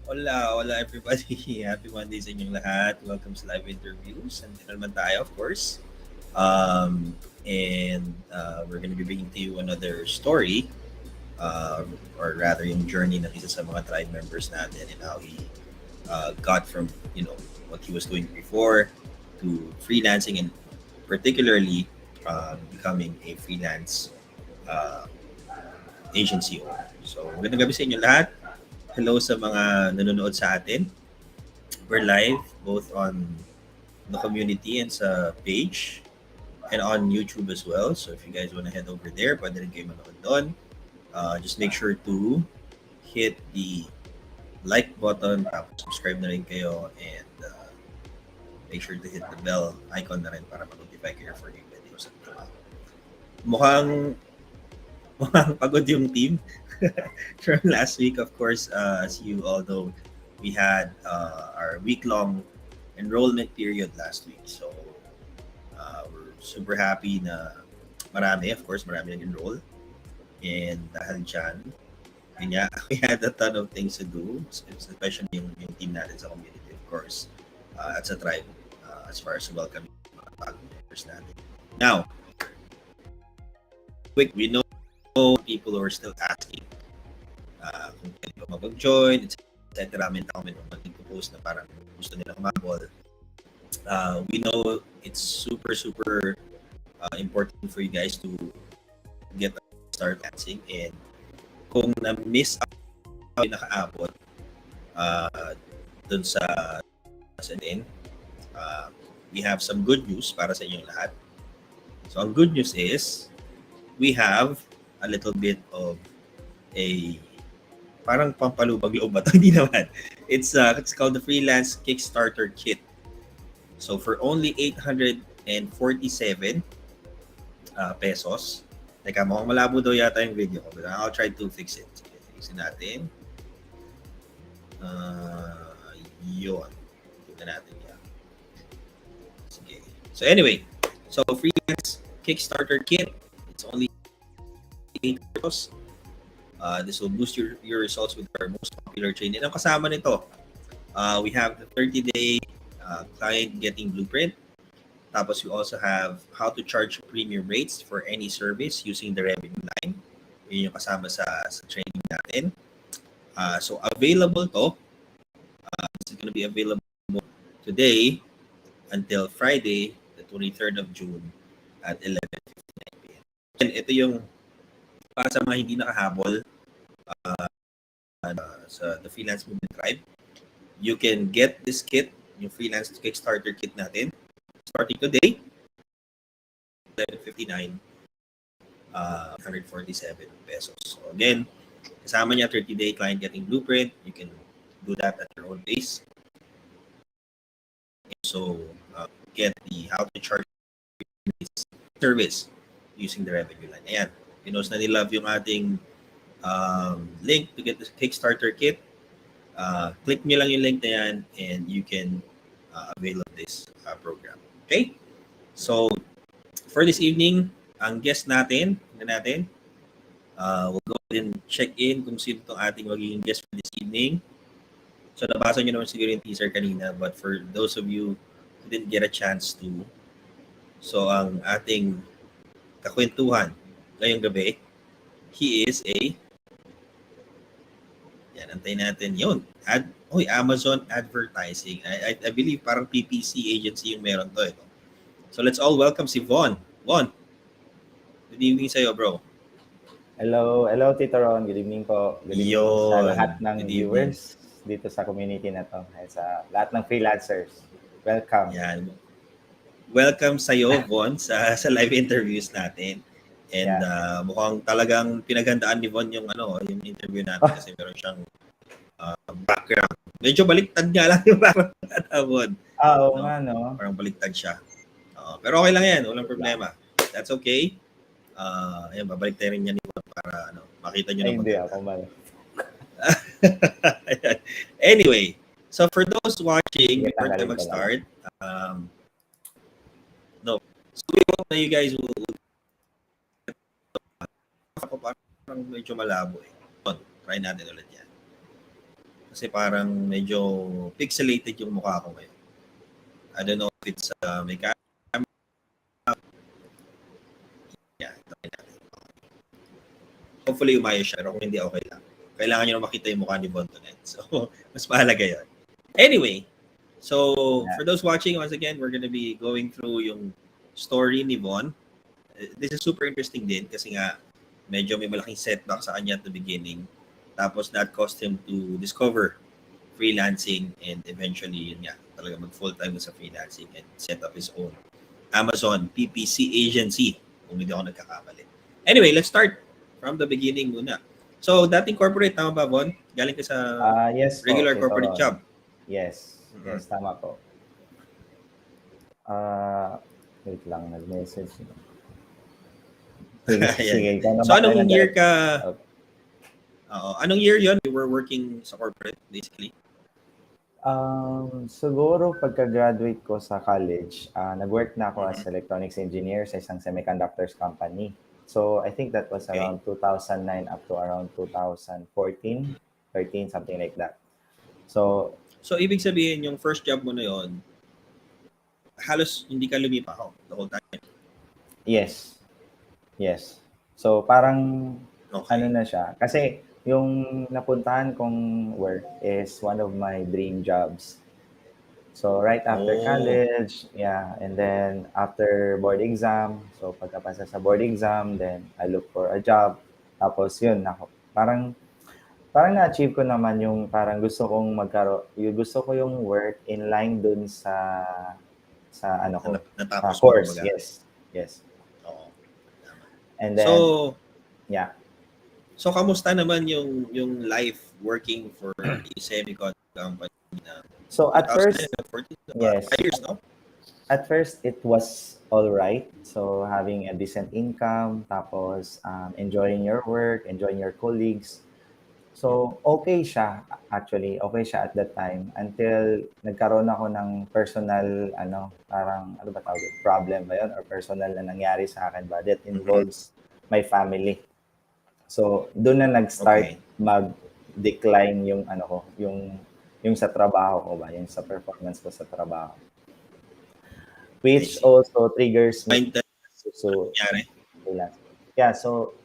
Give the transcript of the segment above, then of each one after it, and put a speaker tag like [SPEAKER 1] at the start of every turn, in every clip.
[SPEAKER 1] Hola everybody. Happy Monday sa inyong lahat. Welcome sa live interviews. Nandito naman tayo, of course. We're going to be bringing to you another story, or rather yung journey ng isa sa mga tribe members natin and how he got from, what he was doing before to freelancing and particularly becoming a freelance uh, agency owner. So, magandang gabi sa inyo lahat. Hello sa mga nanonood sa atin. We're live both on the community and sa page and on YouTube as well. So if you guys want to head over there, pwede rin kayo manood doon. Just make sure to hit the like button, tapos subscribe na rin kayo, and make sure to hit the bell icon na rin para ma-notify kayo for new videos. Mukhang pagod yung team from last week, of course. As you all know, we had our week-long enrollment period last week. So, we're super happy na marami nag-enroll. And dahil dyan, we had a ton of things to do, especially yung team natin sa community, of course, at sa tribe, as far as welcoming mga bagong members natin. Now, we know people who are still asking kung pwede pa mag-join, etc. May comment mag-post na parang gusto nila kumabol. We know it's super important for you guys to get a start dancing, and kung na-miss out nakaabot dun sa din, we have some good news para sa inyong lahat. So ang good news is we have a little bit of a parang pampalubag-loob ba? Hindi naman. It's called the Freelance Kickstarter Kit. So for only 847 pesos. Teka, mukhang malabo daw yata yung video ko. But I'll try to fix it. Sige, fixin natin. Yun. Tignan natin yan. Sige. So anyway, Freelance Kickstarter Kit. It's only 8 pesos. This will boost your results with our most popular training. Ang kasama nito, we have the 30-day client getting blueprint. Tapos we also have how to charge premium rates for any service using the revenue line. Yun yung kasama sa training natin. So available to. This is going to be available today until Friday, the 23rd of June at 11:59 p.m. And ito yung para sa mga hindi nakahabol sa the Freelance Movement Tribe. You can get this kit, yung Freelance Kickstarter kit natin, starting today, 11:59, 147 pesos. So again, kasama niya 30-day client getting blueprint. You can do that at your own pace. So get the how to charge service using the revenue line. Ayan, pinost na nilove yung ating link to get the Kickstarter kit. Click nyo lang yung link na yan and you can avail of this program. Okay? So, for this evening, ang guest natin, we'll go ahead and check in kung sino itong ating magiging guest for this evening. So, nabasa nyo naman siguro yung teaser kanina, but for those of you who didn't get a chance to, so ang ating kakwentuhan ngayong gabi, he is yan, antayin natin yun. Amazon advertising. I believe parang PPC agency yung meron to. So let's all welcome si Von. Von, good evening sa'yo, bro.
[SPEAKER 2] Hello, Tito Ron. Good evening po. Good evening sa lahat ng viewers dito sa community na to. Sa lahat ng freelancers. Welcome.
[SPEAKER 1] Yan. Welcome sa'yo, Von, sa live interviews natin. And mukhang talagang pinaghandaan ni Von yung interview natin kasi meron siyang background. Medyo baliktad nga lang yung background natin, Von.
[SPEAKER 2] Oo nga, no?
[SPEAKER 1] Parang baliktad siya. Pero okay lang yan, walang problema. That's okay. Ayan, babalik tayo rin yan ni Von para makita nyo naman.
[SPEAKER 2] Hindi ako mal.
[SPEAKER 1] Anyway, so for those watching, before tayo mag-start, so we hope that you guys will parang medyo malabo eh. Try natin ulit yan. Kasi parang medyo pixelated yung mukha ko ngayon. I don't know if it's may camera. Yeah, hopefully umayos siya, pero kung hindi, okay lang. Kailangan nyo na makita yung mukha ni Von tonight. So, mas mahalaga yun. Anyway, so for those watching, once again, we're gonna be going through yung story ni Von. This is super interesting din kasi nga medyo may malaking setback sa kanya at the beginning. Tapos that caused him to discover freelancing and eventually, yun nga, talaga mag full-time na sa freelancing and set up his own Amazon PPC agency, kung hindi ako nagkakamali. Anyway, let's start from the beginning muna. So, dating corporate, tama ba, Von? Galing ka sa
[SPEAKER 2] yes
[SPEAKER 1] regular
[SPEAKER 2] po,
[SPEAKER 1] corporate job?
[SPEAKER 2] Yes. Yes, tama po. Wait lang, nag-message. Sige,
[SPEAKER 1] so, anong year ka... anong year yon you were working sa corporate, basically?
[SPEAKER 2] Siguro pagka-graduate ko sa college, nag-work na ako as electronics engineer sa isang semiconductors company. So, I think that was around 2009 up to around 2014, 13, something like that. So,
[SPEAKER 1] ibig sabihin, yung first job mo na yon, halos hindi ka lumipaw the whole time?
[SPEAKER 2] Yes. Yes. So, parang ano na siya. Kasi yung napuntahan kong work is one of my dream jobs. So, right after college, and then after board exam, so pagkapasa sa board exam, then I look for a job. Tapos yun, parang na-achieve ko naman yung parang gusto kong gusto ko yung work in line dun sa ano ko, course. Yes. And then,
[SPEAKER 1] So, kamusta naman yung life working for a semiconductor company na
[SPEAKER 2] so at first,
[SPEAKER 1] 2014, yes. 5 years, no?
[SPEAKER 2] At first, it was all right. So, having a decent income, tapos enjoying your work, enjoying your colleagues. So, okay siya, actually. Okay siya at that time until nagkaroon ako ng personal, parang, ano ba tawag? Problem ba yun? Or personal na nangyari sa akin ba? That involves my family. So, doon na nag-start mag-decline yung, yung sa trabaho ko ba? Yung sa performance ko sa trabaho. Which also triggers me. So, yeah, so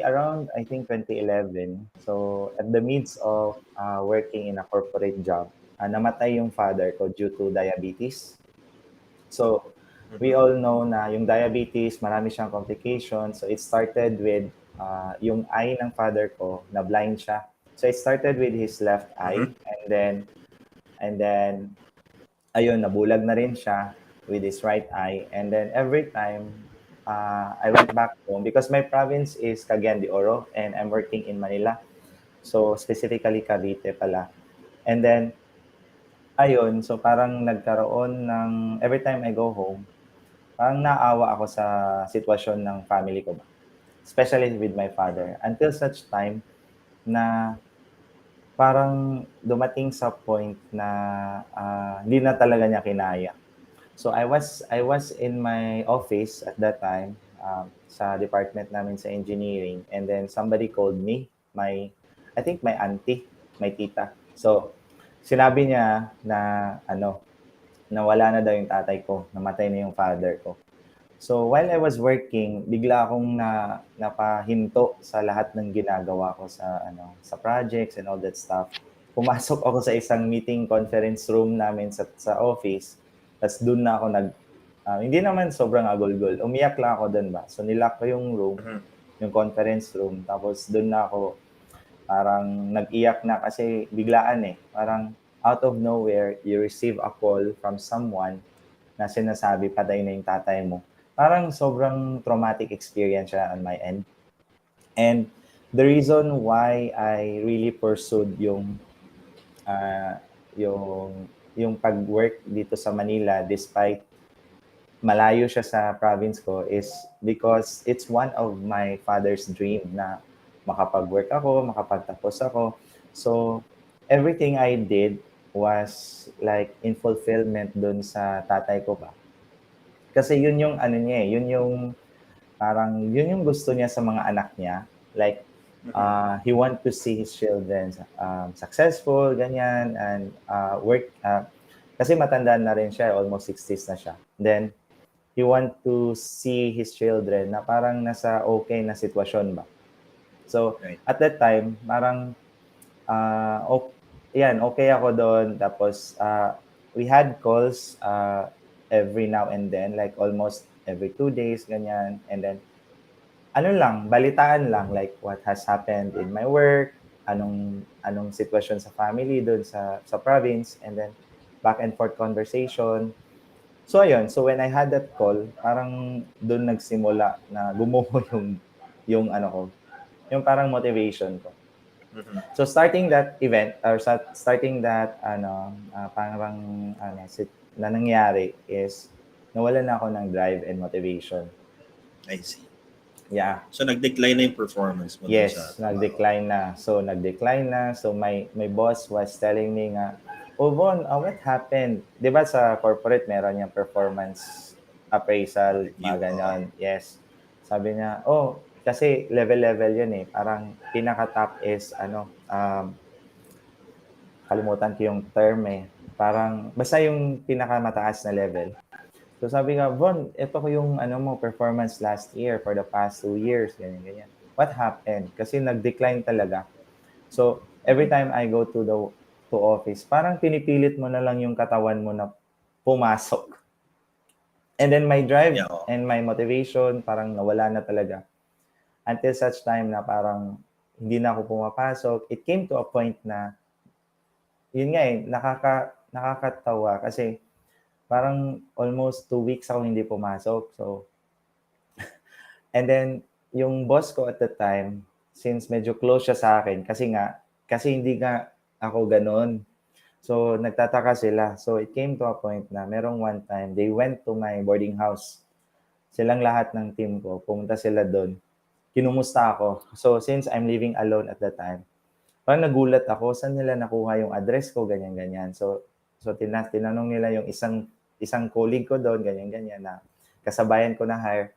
[SPEAKER 2] around I think 2011, so at the midst of working in a corporate job, namatay yung father ko due to diabetes. So, we all know na yung diabetes, marami siyang complications. So, it started with yung eye ng father ko, na blind siya. So, it started with his left eye, and then ayun, nabulag na rin siya with his right eye. And then every time I went back home, because my province is Cagayan de Oro and I'm working in Manila. So specifically Cavite pala. And then, ayun, so parang nagkaroon ng, every time I go home, parang naawa ako sa sitwasyon ng family ko ba. Especially with my father. Until such time na parang dumating sa point na hindi na talaga niya kinaya. So I was in my office at that time, sa department namin sa engineering, and then somebody called me, I think my auntie, my tita. So sinabi niya na na wala na daw yung tatay ko, namatay na yung father ko. So while I was working, bigla akong napahinto sa lahat ng ginagawa ko sa projects and all that stuff. Pumasok ako sa isang meeting conference room namin sa office. Tapos doon na ako hindi naman sobrang agol-gol. Umiyak lang ako doon ba. So nilock ko yung room, yung conference room. Tapos doon na ako parang nag-iyak na kasi biglaan Parang out of nowhere, you receive a call from someone na sinasabi patay na yung tatay mo. Parang sobrang traumatic experience siya on my end. And the reason why I really pursued yung pag-work dito sa Manila despite malayo siya sa province ko is because it's one of my father's dream na makapag-work ako, makapagtapos ako. So everything I did was like in fulfillment dun sa tatay ko ba. Kasi yun yung yun yung parang yun yung gusto niya sa mga anak niya. Like He want to see his children successful, ganyan, and work. Kasi matanda na rin siya, almost 60s na siya. Then, he want to see his children na parang nasa okay na sitwasyon ba. So,
[SPEAKER 1] Right.
[SPEAKER 2] at that time, parang, okay ako doon. Tapos, we had calls every now and then, like almost every 2 days, ganyan. And then, balitaan lang, like what has happened in my work, anong sitwasyon sa family doon sa province, and then back and forth conversation. So ayun, so when I had that call, parang doon nagsimula na gumuho yung ano ko, yung parang motivation ko. So starting that event or starting that parang na nangyari is nawalan na ako ng drive and motivation.
[SPEAKER 1] I see.
[SPEAKER 2] Yeah.
[SPEAKER 1] So nag-decline na yung performance mo dun sa
[SPEAKER 2] Yes, nag-decline na. So my boss was telling me nga, "Oh, Von, what happened?" 'Di ba sa corporate meron yung performance appraisal,
[SPEAKER 1] review.
[SPEAKER 2] mga ganyan. Yes. Sabi niya, "Oh, kasi level-level 'yun eh. Parang pinaka-top is kalimutan ko yung term eh. Parang basta yung pinakamataas na level." So sabi nga, "Von, ito ko yung mo performance last year for the past 2 years, ganyan ganyan. What happened?" Kasi nag-decline talaga. So every time I go to office, parang pinipilit mo na lang yung katawan mo na pumasok. And then my drive
[SPEAKER 1] Yeah.
[SPEAKER 2] and my motivation parang nawala na talaga. Until such time na parang hindi na ako pumapasok. It came to a point na yun nga eh, nakakatawa kasi parang almost 2 weeks ako hindi pumasok. So, and then, yung boss ko at the time, since medyo close siya sa akin, kasi hindi nga ako ganun. So, nagtataka sila. So, it came to a point na merong one time, they went to my boarding house. Silang lahat ng team ko, pumunta sila doon. Kinumusta ako. So, since I'm living alone at the time, parang nagulat ako, saan nila nakuha yung address ko, ganyan-ganyan. So tinanong nila yung isang colleague ko doon, ganyan-ganyan, na kasabayan ko na hire.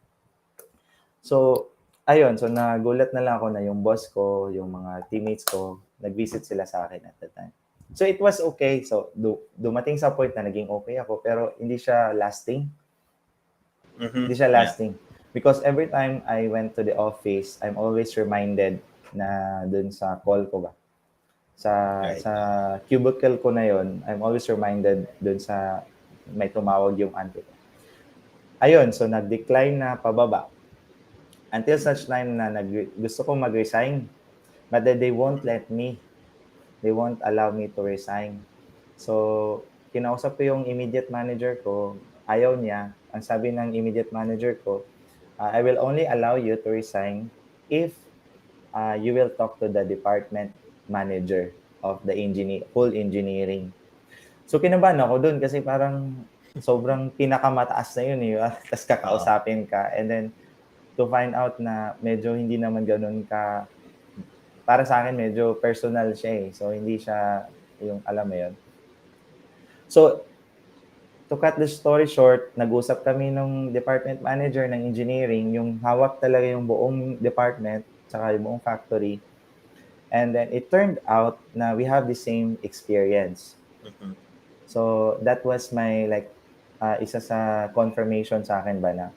[SPEAKER 2] So, ayun, so nagulat na lang ako na yung boss ko, yung mga teammates ko, nag-visit sila sa akin at the time. So, it was okay. So, dumating sa point na naging okay ako, pero hindi siya lasting. Hindi siya lasting. Because every time I went to the office, I'm always reminded na dun sa call ko ba. Sa cubicle ko na yon, I'm always reminded dun sa may tumawag yung auntie ko. Ayun, so nag-decline na pababa. Until such time na gusto ko mag-resign. But then they won't let me. They won't allow me to resign. So, kinausap ko yung immediate manager ko. Ayaw niya. Ang sabi ng immediate manager ko, I will only allow you to resign if you will talk to the department manager of the whole engineering. So, kinabahan ako dun kasi parang sobrang pinakamataas na yun eh. Tapos kakausapin ka. And then, to find out na medyo hindi naman ganun ka, para sa akin medyo personal siya eh. So, hindi siya yung alam mo yun. So, to cut the story short, nag-usap kami ng department manager ng engineering, yung hawak talaga yung buong department, saka yung buong factory. And then it turned out na we have the same experience. So that was my isa sa confirmation sa akin ba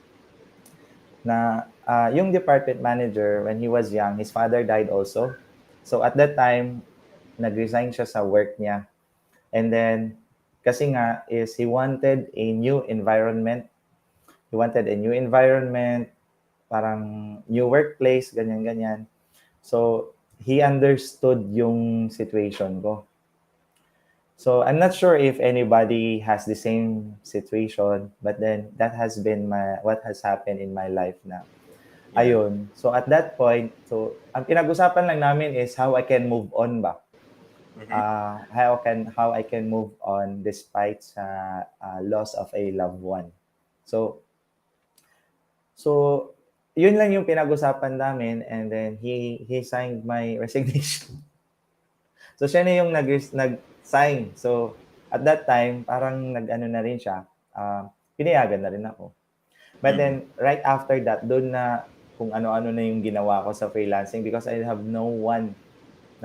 [SPEAKER 2] na yung department manager, when he was young, his father died also. So at that time, nag-resign siya sa work niya. And then, kasi nga is he wanted a new environment. He wanted a new environment, parang new workplace, ganyan-ganyan. So, he understood yung situation ko. So, I'm not sure if anybody has the same situation, but then that has been what has happened in my life na. Ayun. So, at that point, so, ang pinag-usapan lang namin is how I can move on ba? How I can move on despite sa loss of a loved one. So, yun lang yung pinag-usapan namin, and then he signed my resignation. So, siya na yung nag-sign. So, at that time, parang nag-ano na rin siya. Pinayagan na rin ako. But then, right after that, doon na kung ano-ano na yung ginawa ko sa freelancing because I have no one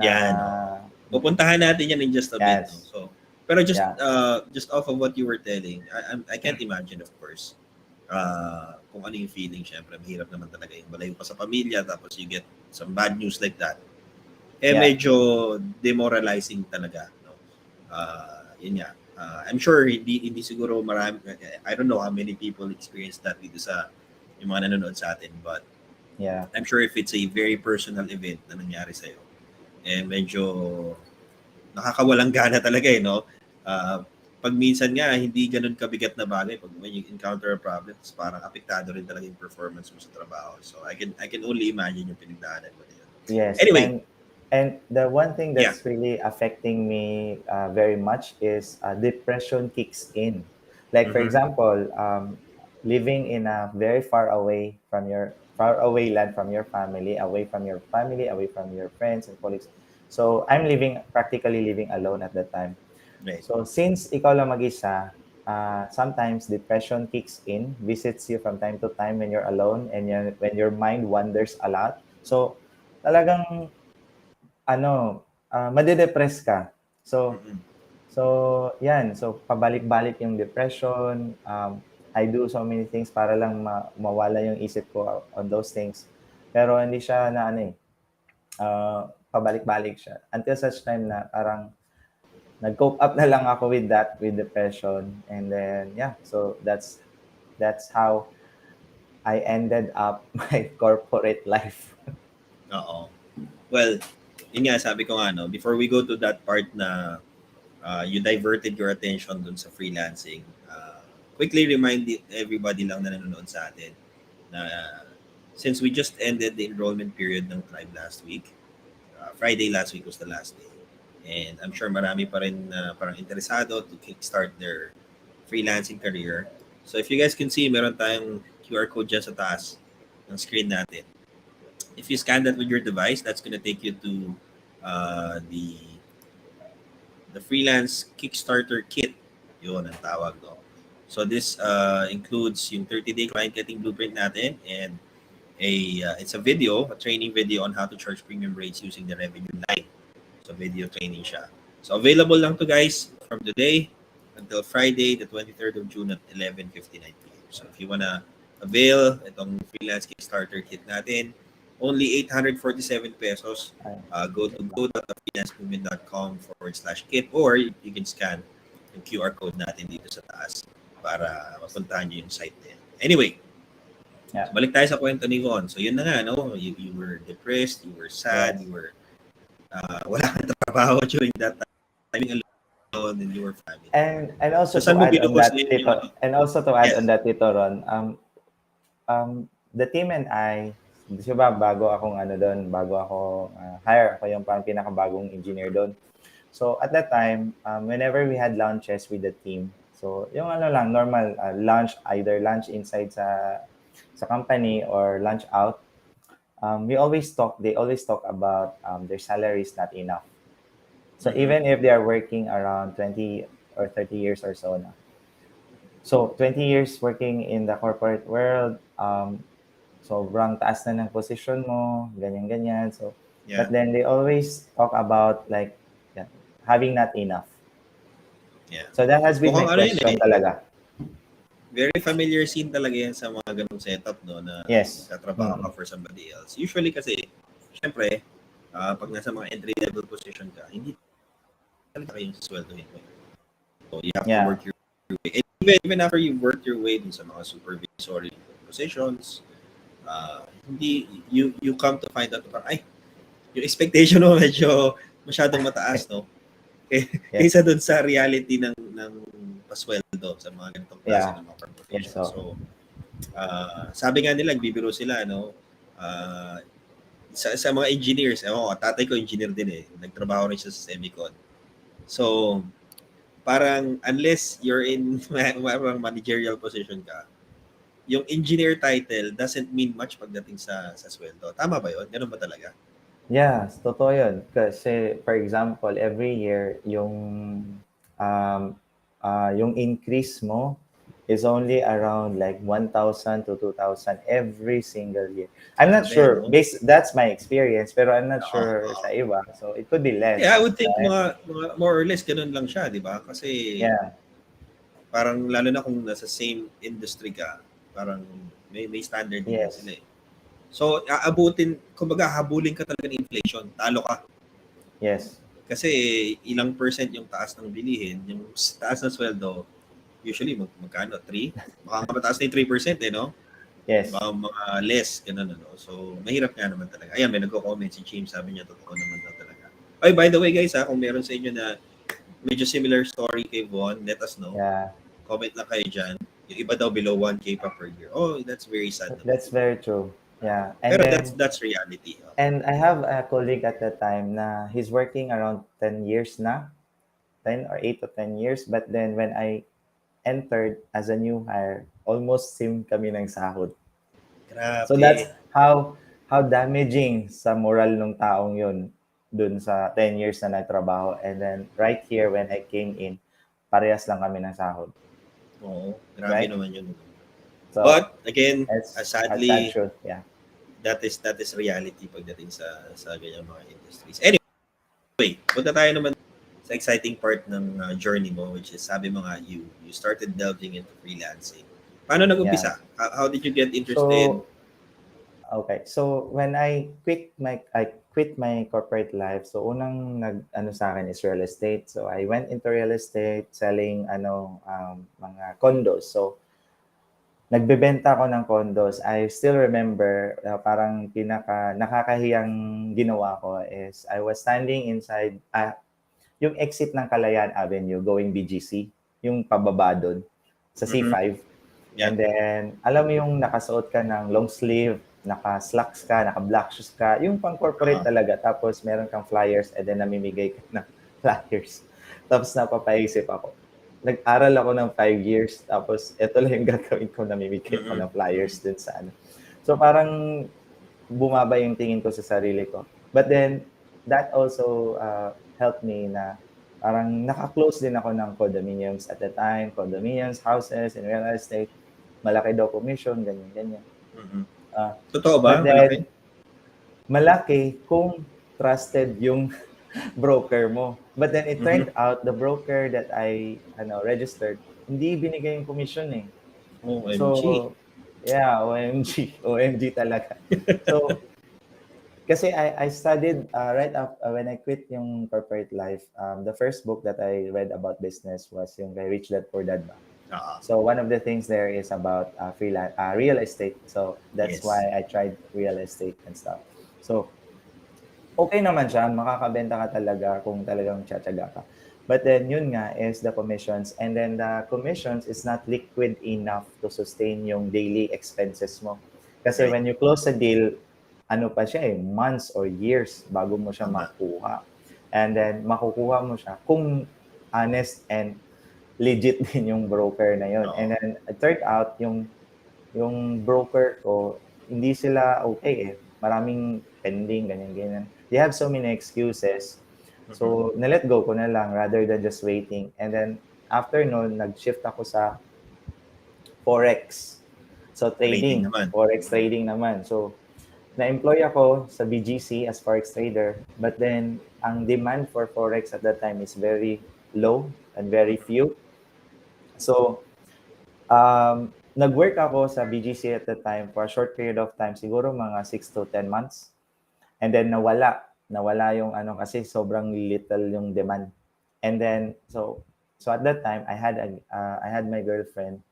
[SPEAKER 2] na
[SPEAKER 1] Yan, oh. Pupuntahan natin yan in just a bit, no?
[SPEAKER 2] yes.
[SPEAKER 1] So, pero
[SPEAKER 2] Yeah.
[SPEAKER 1] just off of what you were telling, I can't imagine, of course, kung ano yung feeling. Syempre, mahirap naman talaga yung malayo ka sa pamilya, tapos you get some bad news like that.
[SPEAKER 2] Yeah.
[SPEAKER 1] Medyo demoralizing talaga, no? Yun nga. I'm sure hindi siguro marami, I don't know how many people experience that dito sa yung mga nanonood sa atin, but
[SPEAKER 2] Yeah.
[SPEAKER 1] I'm sure if it's a very personal event na nangyari sa'yo, medyo nakakawalang gana talaga no? Pag minsan nga, hindi ganun kabigat na bagay. Pag when you encounter a problem, parang apektado rin talaga yung performance mo sa trabaho. So, I can only imagine yung pinagdaanan mo yun.
[SPEAKER 2] Yes.
[SPEAKER 1] Anyway.
[SPEAKER 2] And the one thing that's really affecting me very much is depression kicks in. Like, for example, living in a very far away land from your family, away from your family, away from your friends and colleagues. So I'm practically living alone at that time.
[SPEAKER 1] Right.
[SPEAKER 2] So since ikaw lang mag-isa, sometimes depression kicks in, visits you from time to time when you're alone and when your mind wanders a lot. So talagang madedepress ka. So yan. So pabalik-balik yung depression. I do so many things para lang mawala yung isip ko on those things. Pero hindi siya pabalik-balik siya. Until such time na parang nag-cope up na lang ako with depression. And then, yeah, so that's how I ended up my corporate life.
[SPEAKER 1] Oo. Well, yun nga, sabi ko nga, no, before we go to that part na you diverted your attention dun sa freelancing, quickly remind everybody lang na nanonood sa atin na since we just ended the enrollment period ng Tribe last week, Friday last week was the last day. And I'm sure marami pa rin parang interesado to kickstart their freelancing career. So if you guys can see, meron tayong QR code dyan sa taas ng screen natin. If you scan that with your device, that's gonna take you to the freelance Kickstarter kit. Yun ang tawag, no? So this includes yung 30-day client getting blueprint natin and it's a training video on how to charge premium rates using the revenue line. So video training siya. So available lang to guys from today until Friday, the 23rd of June at 11:59 p.m. So if you wanna avail itong freelance Kickstarter kit natin, only 847 pesos. Go to go.freelancemovement.com/kit or you can scan yung QR code natin dito sa taas para mapuntahan nyo yung site din. Anyway,
[SPEAKER 2] Yeah.
[SPEAKER 1] so balik tayo sa kwento ni Ron. So yun na nga, no? You were depressed, you were sad, you were wala kang trabaho during that time, alone in your family.
[SPEAKER 2] And also
[SPEAKER 1] so,
[SPEAKER 2] to add on that, Tito Ron, the team and I, di ba, bago ako hire ako yung parang pinakabagong engineer doon. So at that time, whenever we had lunches with the team, so yung normal lunch, either lunch inside sa company or lunch out, they always talk about their salary is not enough. So even if they are working around 20 or 30 years or so na. So 20 years working in the corporate world, sobrang taas na ng position mo, ganyan-ganyan. So,
[SPEAKER 1] yeah.
[SPEAKER 2] But then they always talk about like having not enough.
[SPEAKER 1] Yeah.
[SPEAKER 2] So that has been my question talaga.
[SPEAKER 1] Very familiar scene talaga yan sa mga ganung setup, no, na katrabaho ka for somebody else. Usually kasi, syempre, pag nasa mga entry-level position ka, hindi talaga yung sweldohin mo. So you have to work your way. And even after you work your way dun sa mga supervisory positions, hindi, you come to find out, yung expectation mo medyo masyadong mataas, no? Kaysa dun sa reality ng pasweldo sa mga ganitong klase ng mga corporation. So, sabi nga nila, nagbibiro sila, no? Sa mga engineers, tatay ko engineer din eh. Nagtrabaho rin siya sa semicon. So, parang unless you're in managerial position ka, yung engineer title doesn't mean much pagdating sa sweldo. Tama ba yun? Ganun ba talaga?
[SPEAKER 2] Yes, totoo yun. Kasi, for example, every year, yung increase mo is only around like 1,000 to 2,000 every single year. I'm not
[SPEAKER 1] Grabe,
[SPEAKER 2] sure.
[SPEAKER 1] no?
[SPEAKER 2] That's my experience, pero I'm not
[SPEAKER 1] Oo,
[SPEAKER 2] sure
[SPEAKER 1] oo.
[SPEAKER 2] sa iba. So it could be
[SPEAKER 1] Yeah, I
[SPEAKER 2] less,
[SPEAKER 1] would think
[SPEAKER 2] right?
[SPEAKER 1] mga more or less ganun lang siya, di ba? Kasi
[SPEAKER 2] Yeah.
[SPEAKER 1] parang lalo na kung nasa same industry ka, parang may standard din yan
[SPEAKER 2] Yes.
[SPEAKER 1] sila eh. So, aabutin, kumbaga habulin ka talaga ng inflation, talo ka.
[SPEAKER 2] Yes.
[SPEAKER 1] Kasi ilang percent yung taas ng bilihin, yung taas ng sweldo, usually magkano? 3? Baka nga mataas na yung 3% eh, no?
[SPEAKER 2] Yes.
[SPEAKER 1] Baka mga less, ganun ano. So, mahirap nga naman talaga. Ayan, may nagko-comment si James, sabi niya, totoo naman daw talaga. Ay, by the way guys ha, kung meron sa inyo na medyo similar story kay Von, let us know.
[SPEAKER 2] Yeah.
[SPEAKER 1] Comment lang kayo dyan. Yung iba daw below 1K pa per year. Oh, that's very sad naman.
[SPEAKER 2] That's very true. Yeah. And
[SPEAKER 1] Pero
[SPEAKER 2] then
[SPEAKER 1] that's reality. Oh.
[SPEAKER 2] and I have a colleague at the time na he's working around 10 years na, 10 or 8 to 10 years. But then when I entered as a new hire, almost same kami ng sahod. So that's
[SPEAKER 1] Grabe.
[SPEAKER 2] how damaging sa moral ng taong yun dun sa 10 years na nagtrabaho. And then right here when I came in, parehas lang kami ng sahod.
[SPEAKER 1] Oo, grabe
[SPEAKER 2] Right?
[SPEAKER 1] naman yun.
[SPEAKER 2] So
[SPEAKER 1] But again,
[SPEAKER 2] it's a sad
[SPEAKER 1] sadly,
[SPEAKER 2] truth. Yeah.
[SPEAKER 1] that is reality pagdating sa ganyang mga industries. Anyway, punta tayo naman sa exciting part ng journey mo, which is sabi mo nga you started delving into freelancing. Paano
[SPEAKER 2] Yeah.
[SPEAKER 1] nag-umpisa? How did you get interested?
[SPEAKER 2] So okay. So when I quit my corporate life, so unang nag sa akin is real estate. So I went into real estate selling mga condos. So nagbebenta ako ng condos. I still remember parang pinaka nakakahiyang ginawa ko is I was standing inside yung exit ng Kalayaan Avenue going BGC, yung pababa doon sa
[SPEAKER 1] Mhm.
[SPEAKER 2] C5.
[SPEAKER 1] Yeah.
[SPEAKER 2] And then, alam mo yung nakasuot ka ng long sleeve, naka-slacks ka, naka-black shoes ka, yung pang-corporate
[SPEAKER 1] Uh-huh.
[SPEAKER 2] talaga. Tapos meron kang flyers and then namimigay ka ng flyers. Tapos napapaisip ako. Nag-aral ako ng 5 years, tapos ito lang yung gagawin ko, namimigay ako
[SPEAKER 1] Mhm.
[SPEAKER 2] ng flyers dun sa ano. So parang bumaba yung tingin ko sa sarili ko. But then, that also helped me na parang naka-close din ako ng condominiums at the time, condominiums, houses, in real estate. Malaki daw commission, ganyan-ganyan.
[SPEAKER 1] Mhm.
[SPEAKER 2] Uh,
[SPEAKER 1] Totoo ba?
[SPEAKER 2] but
[SPEAKER 1] Malaki?
[SPEAKER 2] then, malaki kung trusted yung broker mo. But then it
[SPEAKER 1] Mhm.
[SPEAKER 2] turned out the broker that I registered, hindi binigay yung commission eh.
[SPEAKER 1] OMG.
[SPEAKER 2] So, yeah, OMG. OMG talaga. So, kasi I studied right after when I quit yung corporate life, the first book that I read about business was yung kay Rich Dad Poor Dad ba?
[SPEAKER 1] Ah,
[SPEAKER 2] So one of the things there is about real estate. So that's
[SPEAKER 1] yes.
[SPEAKER 2] why I tried real estate and stuff. So okay naman siya, makakabenta ka talaga kung talagang tiyatsaga ka. But then yun nga is the commissions, and then the commissions is not liquid enough to sustain yung daily expenses mo. Kasi
[SPEAKER 1] Right.
[SPEAKER 2] when you close a deal, ano pa siya eh, months or years bago mo siya
[SPEAKER 1] Tama.
[SPEAKER 2] makuha. And then makukuha mo siya kung honest and legit din yung broker na yun.
[SPEAKER 1] Oo.
[SPEAKER 2] And then it turned out yung broker ko, hindi sila okay eh. Maraming pending, ganyan-ganyan. They have so many excuses.
[SPEAKER 1] Mhm.
[SPEAKER 2] So, na-let go ko na lang rather than just waiting. And then, after nun, nag-shift ako sa Forex. So,
[SPEAKER 1] Trading
[SPEAKER 2] trading.
[SPEAKER 1] naman.
[SPEAKER 2] Forex trading naman. So, na-employ ako sa BGC as Forex trader. But then, ang demand for Forex at that time is very low and very few. So, nag-work ako sa BGC at the time for a short period of time, siguro mga 6 to 10 months. And then nawala yung ano kasi sobrang little yung demand. And then so at that time I had my girlfriend.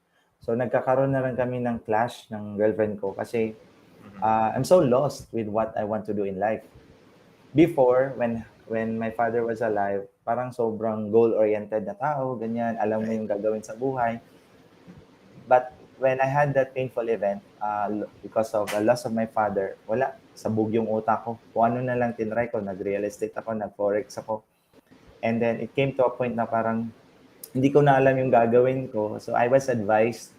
[SPEAKER 2] So nagkakaroon na lang kami ng clash ng girlfriend ko kasi
[SPEAKER 1] Mhm.
[SPEAKER 2] I'm so lost with what I want to do in life. Before when my father was alive, parang sobrang goal-oriented na tao, ganyan, alam mo
[SPEAKER 1] Right.
[SPEAKER 2] yung gagawin sa buhay. But when I had that painful event, because of the loss of my father, wala, sabog yung utak ko. Kung ano na lang tinry ko, nag-real estate ako, nag-forex ako. And then it came to a point na parang hindi ko na alam yung gagawin ko. So I was advised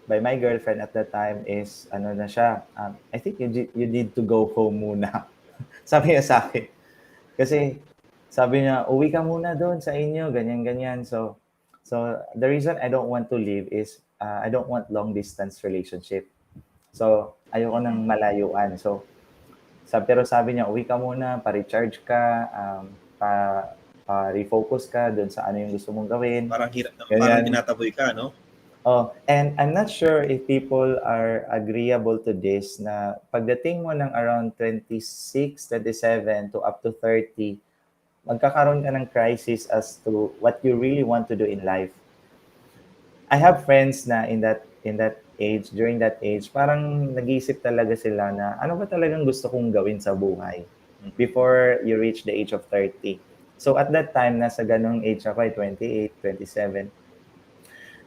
[SPEAKER 2] by my girlfriend at that time is, ano na siya, I think you need to go home muna. Sabi niya sa akin. Kasi sabi niya, uwi ka muna doon sa inyo, ganyan-ganyan. So So the reason I don't want to leave is I don't want long distance relationship. So ayoko
[SPEAKER 1] Mhm.
[SPEAKER 2] ng malayuan. So pero sabi niya, uwi ka muna, pa-recharge ka, pa-refocus ka dun sa ano yung gusto mong gawin.
[SPEAKER 1] Parang hirap naman, parang
[SPEAKER 2] Ganyan.
[SPEAKER 1] tinataboy ka, no?
[SPEAKER 2] Oh, and I'm not sure if people are agreeable to this na pagdating mo ng around 26, 27 to up to 30, magkakaroon ka ng crisis as to what you really want to do in life. I have friends na in that age, during that age, parang nag-iisip talaga sila na ano ba talagang gusto kong gawin sa buhay
[SPEAKER 1] Mhm.
[SPEAKER 2] before you reach the age of 30. So at that time, nasa ganong age ako, 28, 27.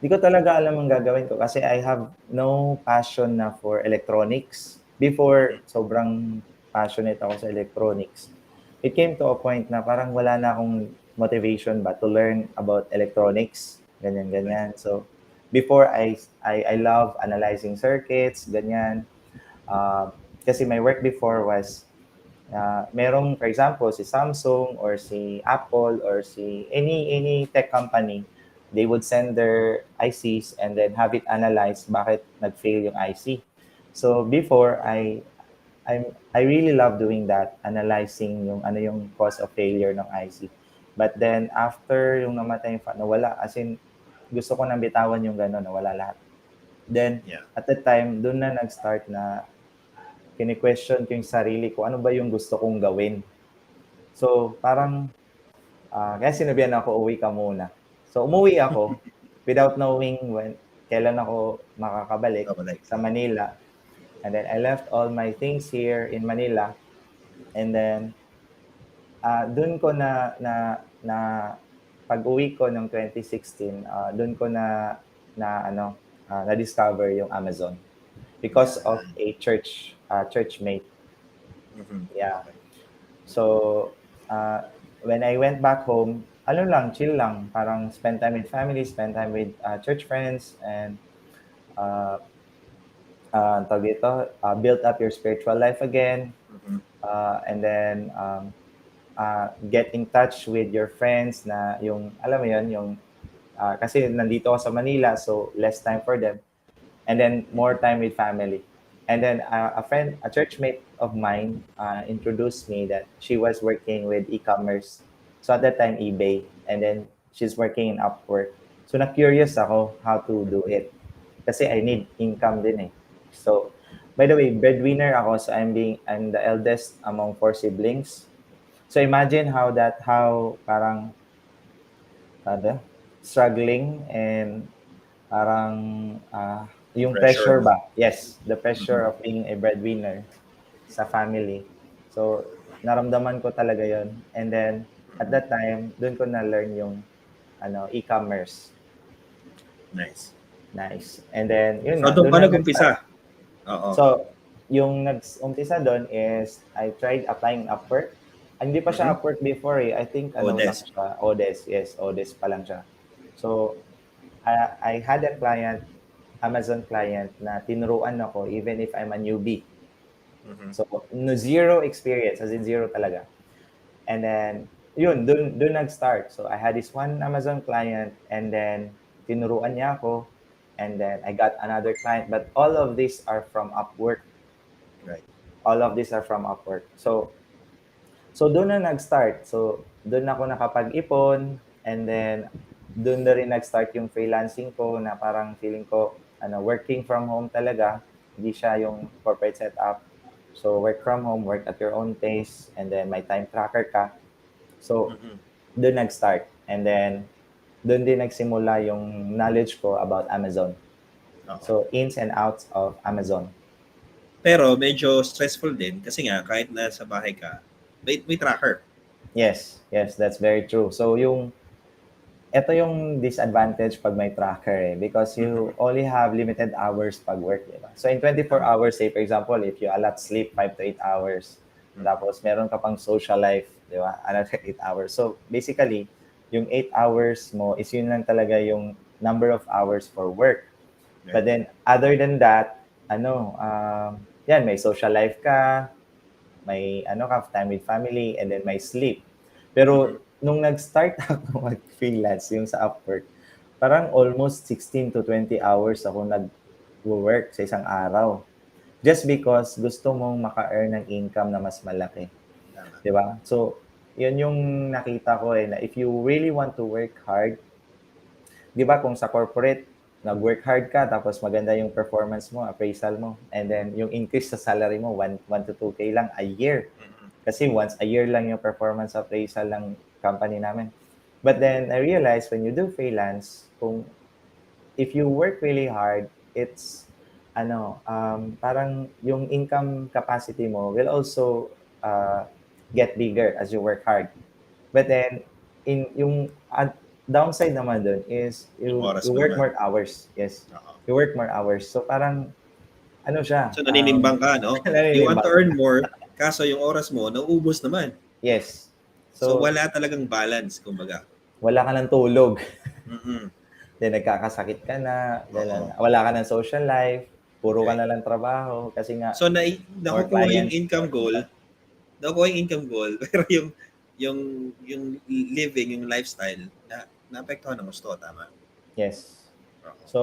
[SPEAKER 2] Di ko talaga alam ang gagawin ko kasi I have no passion na for electronics.
[SPEAKER 1] Mhm.
[SPEAKER 2] Before, sobrang passionate ako sa electronics. It came to a point na parang wala na akong motivation ba to learn about electronics,
[SPEAKER 1] Okay.
[SPEAKER 2] ganyan-ganyan. So, before I love analyzing circuits, ganyan. Kasi my work before was merong, for example, si Samsung or si Apple or si any tech company, they would send their ICs and then have it analyzed bakit nag-fail yung IC. So before, I really love doing that, analyzing yung ano yung cause of failure ng IC. But then after yung namatay yung nawala, as in gusto ko nang bitawan yung gano'n, nawala lahat. Then
[SPEAKER 1] Yeah.
[SPEAKER 2] at that time, doon na nag-start na kini-question ko yung sarili ko, ano ba yung gusto kong gawin? So, parang, kaya sinabihan ako, uwi ka muna. So, umuwi ako without knowing kailan ako makakabalik
[SPEAKER 1] Babalik.
[SPEAKER 2] sa Manila. And then I left all my things here in Manila. And then, doon ko na pag-uwi ko ng 2016, doon ko na-discover yung Amazon because
[SPEAKER 1] Yeah.
[SPEAKER 2] of a churchmate.
[SPEAKER 1] Mhm.
[SPEAKER 2] Yeah.
[SPEAKER 1] Okay.
[SPEAKER 2] So, when I went back home, ano lang, chill lang. Parang spend time with family, spend time with church friends, and uh, tawag dito, build up your spiritual life again.
[SPEAKER 1] Mhm.
[SPEAKER 2] And then, get in touch with your friends na yung, alam mo yun, yung, kasi nandito ako sa Manila, so less time for them. And then more time with family. And then a churchmate of mine, introduced me that she was working with e-commerce. So at that time, eBay. And then she's working in Upwork. So na-curious ako how to do it. Kasi I need income din eh. So, by the way, breadwinner ako. So I'm the eldest among 4 siblings. So imagine how parang, kada, struggling and parang
[SPEAKER 1] Yung
[SPEAKER 2] yung
[SPEAKER 1] pressure,
[SPEAKER 2] pressure
[SPEAKER 1] no?
[SPEAKER 2] ba? Yes, the
[SPEAKER 1] Mhm.
[SPEAKER 2] pressure of being a breadwinner sa family. So, naramdaman ko talaga yon. And then, at
[SPEAKER 1] Mhm.
[SPEAKER 2] that time, doon ko na-learn yung e-commerce.
[SPEAKER 1] Nice.
[SPEAKER 2] Nice. And then, yun
[SPEAKER 1] So,
[SPEAKER 2] nga,
[SPEAKER 1] doon
[SPEAKER 2] doon
[SPEAKER 1] ka
[SPEAKER 2] na nag-start.
[SPEAKER 1] nag-umpisa? Oo.
[SPEAKER 2] So, yung nag-umpisa doon is I tried applying Upwork. Hindi pa siya
[SPEAKER 1] Mhm.
[SPEAKER 2] Upwork before eh. I think ano lang
[SPEAKER 1] Odes.
[SPEAKER 2] siya, Odes. Yes, Odes pa lang siya. So, I had a client, Amazon client na tinuruan ako even if I'm a newbie.
[SPEAKER 1] Mhm.
[SPEAKER 2] So, no, zero experience, as in zero talaga. And then, yun, dun nag-start. So, I had this one Amazon client and then tinuruan niya ako and then I got another client. But all of these are from Upwork.
[SPEAKER 1] Right.
[SPEAKER 2] All of these are from Upwork. So doon na nag-start. So doon ako nakapag-ipon and then doon na rin nag-start yung freelancing ko na parang feeling ko working from home talaga. Hindi siya yung corporate setup. So work from home, work at your own pace and then may time tracker ka. So
[SPEAKER 1] Mhm.
[SPEAKER 2] doon nag-start. And then doon din nagsimula yung knowledge ko about Amazon.
[SPEAKER 1] Oo.
[SPEAKER 2] So ins and outs of Amazon.
[SPEAKER 1] Pero medyo stressful din kasi nga kahit nasa bahay ka, may tracker.
[SPEAKER 2] Yes, yes, that's very true. So ito yung disadvantage pag may tracker eh, because you
[SPEAKER 1] Mhm.
[SPEAKER 2] only have limited hours pag work, di ba? So in 24
[SPEAKER 1] Tama.
[SPEAKER 2] hours, say for example, if you allot sleep 5 to 8 hours,
[SPEAKER 1] Mhm.
[SPEAKER 2] tapos meron ka pang social life, di ba? Another 8 hours. So basically, yung 8 hours mo is yun lang talaga yung number of hours for work.
[SPEAKER 1] Right.
[SPEAKER 2] But then other than that, yan, may social life ka, may time with family, and then may sleep.
[SPEAKER 1] Mhm.
[SPEAKER 2] Pero nung nag-start ako mag-freelance yung sa Upwork, parang almost 16 to 20 hours ako nag-work sa isang araw. Just because gusto mong maka-earn ng income na mas malaki.
[SPEAKER 1] Tama.
[SPEAKER 2] 'Di ba? So, yun yung nakita ko na if you really want to work hard, 'di ba kung sa corporate, nag-work hard ka tapos maganda yung performance mo, appraisal mo, and then yung increase sa salary mo 1 to 2K lang a year. Kasi once a year lang yung performance appraisal ng company namin. But then I realized when you do freelance, kung if you work really hard, it's parang yung income capacity mo will also get bigger as you work hard. But then yung downside naman dun is
[SPEAKER 1] Yung
[SPEAKER 2] you
[SPEAKER 1] oras
[SPEAKER 2] you
[SPEAKER 1] mo
[SPEAKER 2] work
[SPEAKER 1] naman.
[SPEAKER 2] more hours. Yes.
[SPEAKER 1] Oo.
[SPEAKER 2] You work more hours. So parang ano siya,
[SPEAKER 1] So naninimbang ka, no? You want to
[SPEAKER 2] naninimbang.
[SPEAKER 1] earn more, kaso yung oras mo, nauubos naman.
[SPEAKER 2] Yes.
[SPEAKER 1] So
[SPEAKER 2] So
[SPEAKER 1] wala talagang balance, kumbaga.
[SPEAKER 2] wala ka ng tulog.
[SPEAKER 1] Mm-mm.
[SPEAKER 2] Then nagkakasakit ka na,
[SPEAKER 1] Oo.
[SPEAKER 2] wala ka ng social life, puro ka
[SPEAKER 1] Right.
[SPEAKER 2] na lang trabaho kasi nga
[SPEAKER 1] So
[SPEAKER 2] more
[SPEAKER 1] nakukuha yung
[SPEAKER 2] clients,
[SPEAKER 1] income
[SPEAKER 2] more
[SPEAKER 1] goal,
[SPEAKER 2] income.
[SPEAKER 1] pero yung living, yung lifestyle, naapektuhan ng gusto, tama?
[SPEAKER 2] Yes.
[SPEAKER 1] Oo.
[SPEAKER 2] So,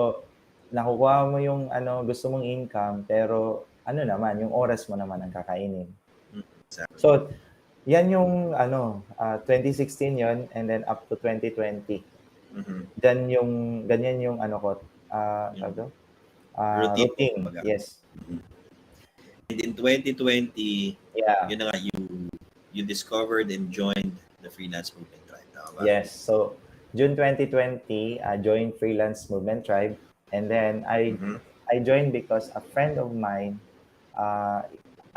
[SPEAKER 2] nakukuha mo yung gusto mong income, pero ano naman, yung oras mo naman ang kakainin.
[SPEAKER 1] Exactly.
[SPEAKER 2] So, yan yung 2016 yon and then up to 2020.
[SPEAKER 1] Mhm.
[SPEAKER 2] Ganyan yung
[SPEAKER 1] Yung routine mo,
[SPEAKER 2] routine.
[SPEAKER 1] kumbaga.
[SPEAKER 2] Yes.
[SPEAKER 1] And in 2020,
[SPEAKER 2] Yeah.
[SPEAKER 1] yun na nga, you discovered and joined the freelance movement, right? Tama ba?
[SPEAKER 2] Yes. So, June 2020, I joined Freelance Movement Tribe. And then,
[SPEAKER 1] Mhm.
[SPEAKER 2] I joined because a friend of mine, uh,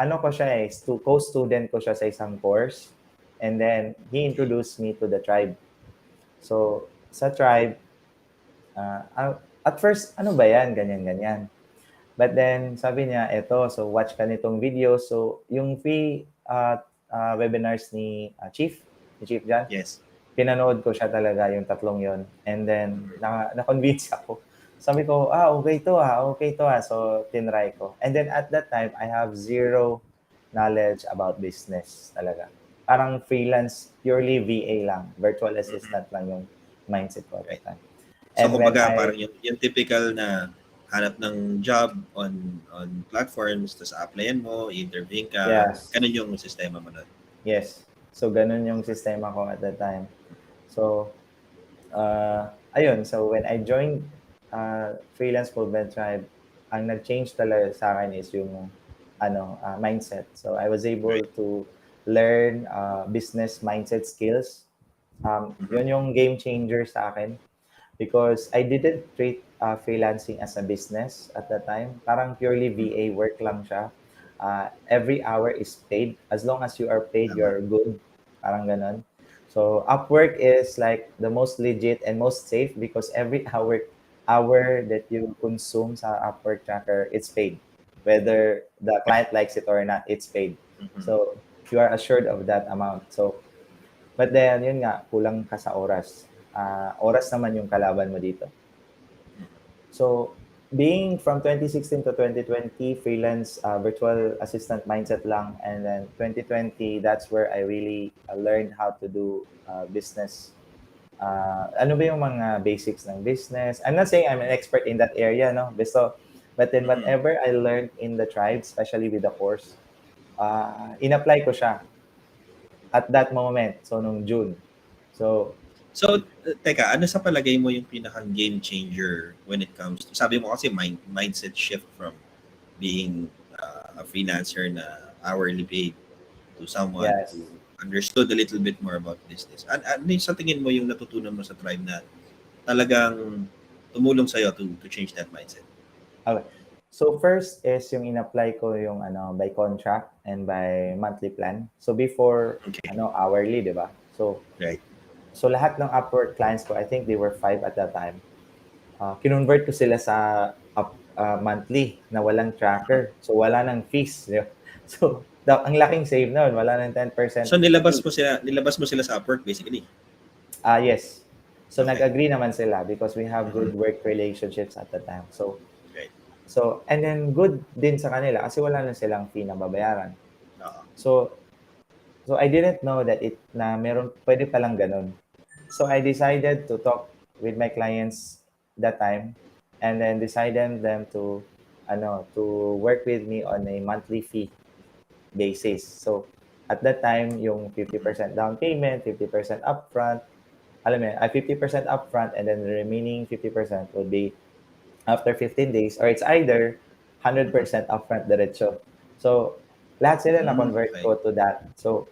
[SPEAKER 2] ko siya co-student ko siya sa isang course. And then, he
[SPEAKER 1] Okay.
[SPEAKER 2] introduced me to the tribe. So, sa tribe, at first, ano ba yan? Ganyan. But then, sabi niya, so watch ka nitong video. So, yung free webinars ni Chief John,
[SPEAKER 1] Yes.
[SPEAKER 2] pinanood ko siya talaga yung tatlong yon. And then, na-convince ako. Sabi ko, okay to. So, tinry ko. And then, at that time, I have zero knowledge about business talaga. Parang freelance, purely VA lang. Virtual assistant lang yung mindset ko at that
[SPEAKER 1] Right.
[SPEAKER 2] time.
[SPEAKER 1] So
[SPEAKER 2] And when
[SPEAKER 1] kumbaga
[SPEAKER 2] I,
[SPEAKER 1] parang yung typical na hanap ng job on platforms, tapos applyan mo, interviewin ka,
[SPEAKER 2] yes,
[SPEAKER 1] ganun yung sistema mo nun.
[SPEAKER 2] yes. So, ganun yung sistema ko at that time. So, ayun. So, when I joined Freelance Movement Tribe, ang nag-change talaga sa akin is yung mindset. So, I was able
[SPEAKER 1] Right.
[SPEAKER 2] to learn business mindset skills. Yun yung game changer sa akin because I didn't treat freelancing as a business at that time. Parang purely VA work lang siya. Every hour is paid. As long as you are paid,
[SPEAKER 1] Tama.
[SPEAKER 2] you're good. Parang ganon. So Upwork is like the most legit and most safe because every hour that you consume sa Upwork tracker, it's paid. Whether the client likes it or not, it's paid.
[SPEAKER 1] Mhm.
[SPEAKER 2] So you are assured of that amount. So, but then, yun nga, kulang ka sa oras. Oras naman yung kalaban mo dito. So, being from 2016 to 2020, freelance virtual assistant mindset lang. And then 2020, that's where I really learned how to do business. Ano ba yung mga basics ng business? I'm not saying I'm an expert in that area, no? But then whatever I learned in the tribe, especially with the course, in-apply ko siya at that moment. So, nung June. So,
[SPEAKER 1] Teka, ano sa palagay mo yung pinakang game changer when it comes to, sabi mo kasi mindset shift from being a freelancer na hourly paid to someone
[SPEAKER 2] yes.
[SPEAKER 1] who understood a little bit more about business. Ano yung sa tingin mo yung natutunan mo sa tribe na talagang tumulong sa'yo to change that mindset?
[SPEAKER 2] Okay. So first is yung in-apply ko yung by contract and by monthly plan. So before
[SPEAKER 1] Okay.
[SPEAKER 2] Hourly, 'di ba? So
[SPEAKER 1] Right.
[SPEAKER 2] lahat ng Upwork clients ko, I think they were 5 at that time. Kinonvert ko sila sa monthly na walang tracker. So wala nang fees. Di ba? So ang laking save noon, wala nang 10%.
[SPEAKER 1] So nilabas mo sila sa Upwork basically.
[SPEAKER 2] Yes. So
[SPEAKER 1] Okay.
[SPEAKER 2] nag-agree naman sila because we have good work relationships at the time. So
[SPEAKER 1] Right.
[SPEAKER 2] and then good din sa kanila kasi wala na silang fee na babayaran.
[SPEAKER 1] Oo.
[SPEAKER 2] So I didn't know that pwede palang ganun. So I decided to talk with my clients that time, and then decided them to work with me on a monthly fee basis. So at that time, yung 50% down payment, 50% upfront, alam mo yun, 50% upfront, and then the remaining 50% would be after 15 days, or it's either 100% upfront diretso. So lahat sila na-convert
[SPEAKER 1] Okay.
[SPEAKER 2] ko to that. So